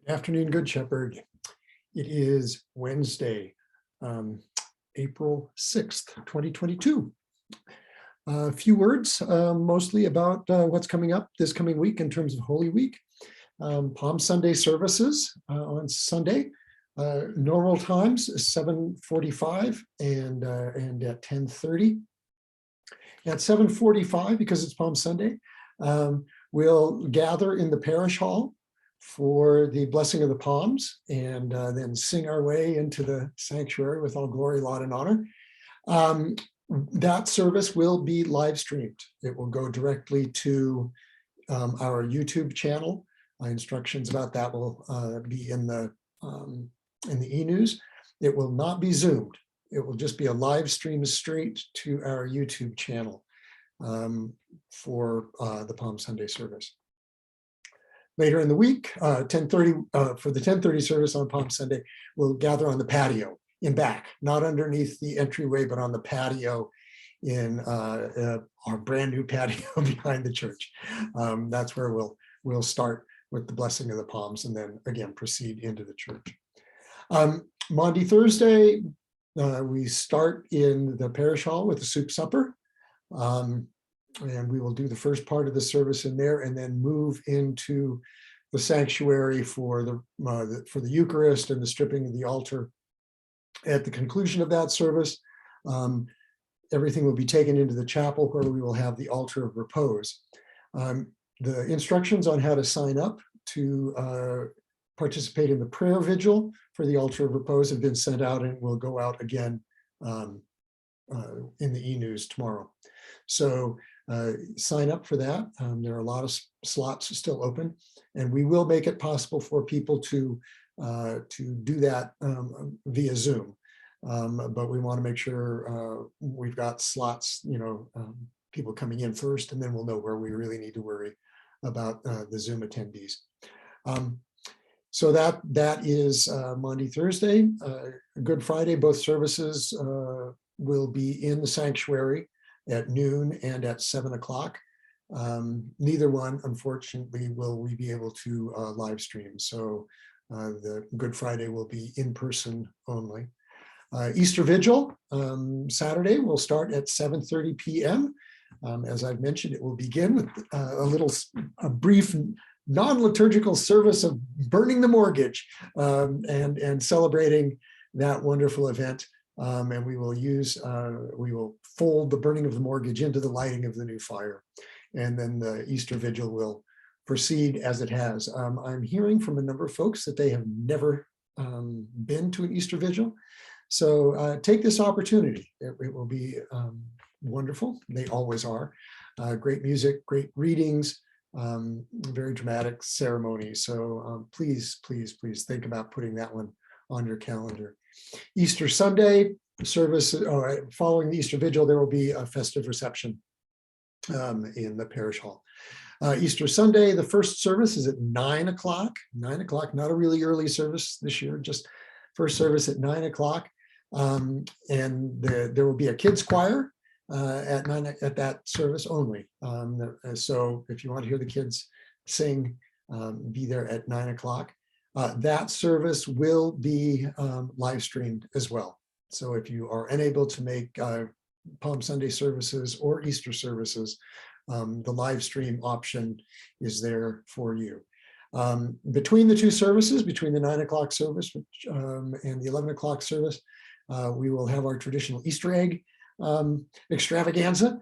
Afternoon, Good Shepherd. It is Wednesday, April 6th, 2022. A few words, mostly about what's coming up this coming week in terms of Holy Week. Palm Sunday services on Sunday. Normal times, 7:45 and at 10:30. At 7:45, because it's Palm Sunday, we'll gather in the parish hall for the blessing of the palms, and then sing our way into the sanctuary with all glory, laud, and honor. That service will be live streamed. It will go directly to our YouTube channel. Instructions about that will be in the e-news. It will not be Zoomed. It will just be a live stream straight to our YouTube channel for the Palm Sunday service. Later in the week, 10:30 for the 10:30 service on Palm Sunday, we'll gather on the patio in back, not underneath the entryway, but on the patio in our brand new patio behind the church. That's where we'll start with the blessing of the palms and then again proceed into the church. Maundy Thursday, we start in the parish hall with the soup supper. And we will do the first part of the service in there and then move into the sanctuary for the Eucharist and the stripping of the altar. At the conclusion of that service, everything will be taken into the chapel where we will have the altar of repose. The instructions on how to sign up to participate in the prayer vigil for the altar of repose have been sent out and will go out again in the e-news tomorrow. So sign up for that. There are a lot of slots still open, and we will make it possible for people to do that via Zoom. But we want to make sure we've got slots, people coming in first, and then we'll know where we really need to worry about the Zoom attendees. So that is Maundy Thursday. Good Friday, both services will be in the sanctuary at noon and at 7 o'clock. Neither one, unfortunately, will we be able to live stream. So the Good Friday will be in person only. Easter Vigil, Saturday, will start at 7:30 p.m. As I've mentioned, it will begin with a brief non-liturgical service of burning the mortgage and celebrating that wonderful event. And we will fold the burning of the mortgage into the lighting of the new fire. And then the Easter Vigil will proceed as it has. I'm hearing from a number of folks that they have never been to an Easter Vigil. So take this opportunity. It will be wonderful. They always are. Great music, great readings, very dramatic ceremony. So please, please, please think about putting that one on your calendar. Easter Sunday service, following the Easter Vigil, there will be a festive reception in the parish hall. Easter Sunday, the first service is at 9 o'clock. 9 o'clock, not a really early service this year, just first service at 9 o'clock. And there will be a kids choir at that service only. So if you want to hear the kids sing, be there at 9 o'clock. That service will be live streamed as well. So if you are unable to make Palm Sunday services or Easter services, the live stream option is there for you. Between the two services, between the 9 o'clock service and the 11 o'clock service, we will have our traditional Easter egg extravaganza,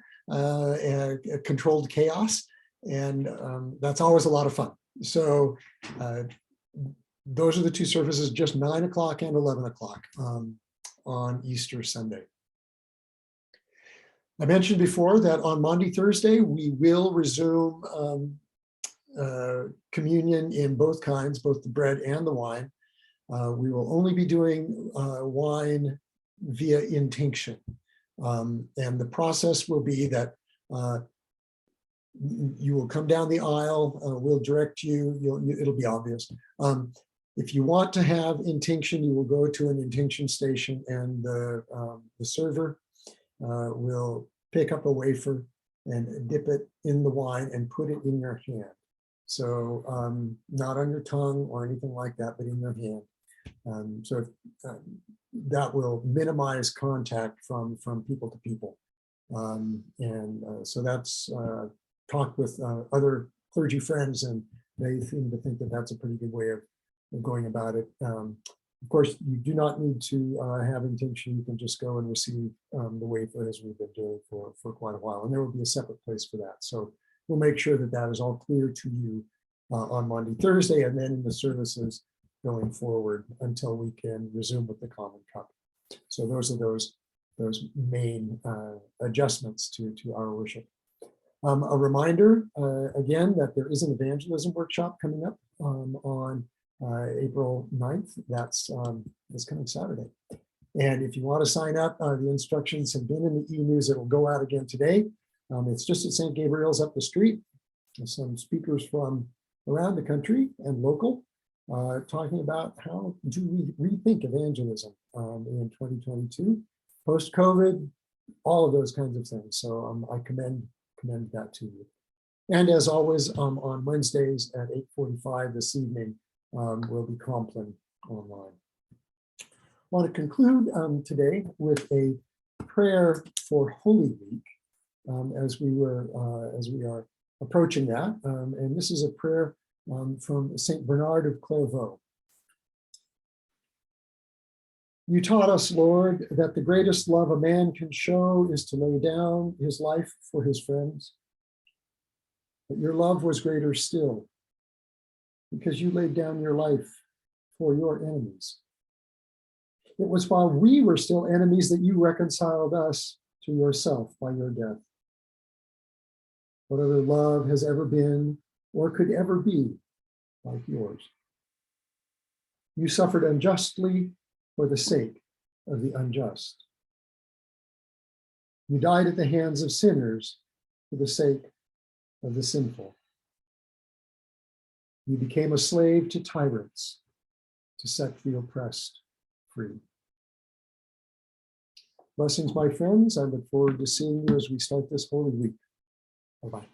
controlled chaos, and that's always a lot of fun. So those are the two services, just 9 o'clock and 11 o'clock on Easter Sunday. I mentioned before that on Maundy Thursday, we will resume communion in both kinds, both the bread and the wine. We will only be doing wine via intinction. And the process will be that you will come down the aisle, we'll direct you, it'll be obvious. If you want to have intinction, you will go to an intinction station, and the server will pick up a wafer and dip it in the wine and put it in your hand. So not on your tongue or anything like that, but in your hand. So that will minimize contact from people to people. So that's talked with other clergy friends, and they seem to think that that's a pretty good way of going about it. Of course, you do not need to have intinction. You can just go and receive the wafer, as we've been doing for quite a while, and there will be a separate place for that. So we'll make sure that that is all clear to you on Maundy Thursday, and then in the services going forward until we can resume with the common cup. So those are those main adjustments to our worship. A reminder again that there is an evangelism workshop coming up on April 9th. That's this coming Saturday. And if you want to sign up, the instructions have been in the e-news. It will go out again today. It's just at St. Gabriel's up the street. There's some speakers from around the country and local talking about how do we rethink evangelism in 2022, post-COVID, all of those kinds of things. So I commend that to you. And as always, on Wednesdays at 8:45 this evening, will be Compline online. I want to conclude today with a prayer for Holy Week as we are approaching that. And this is a prayer from St. Bernard of Clairvaux. You taught us, Lord, that the greatest love a man can show is to lay down his life for his friends. But your love was greater still, because you laid down your life for your enemies. It was while we were still enemies that you reconciled us to yourself by your death. What other love has ever been or could ever be like yours? You suffered unjustly for the sake of the unjust. You died at the hands of sinners for the sake of the sinful. You became a slave to tyrants to set the oppressed free. Blessings, my friends. I look forward to seeing you as we start this Holy Week. Bye-bye.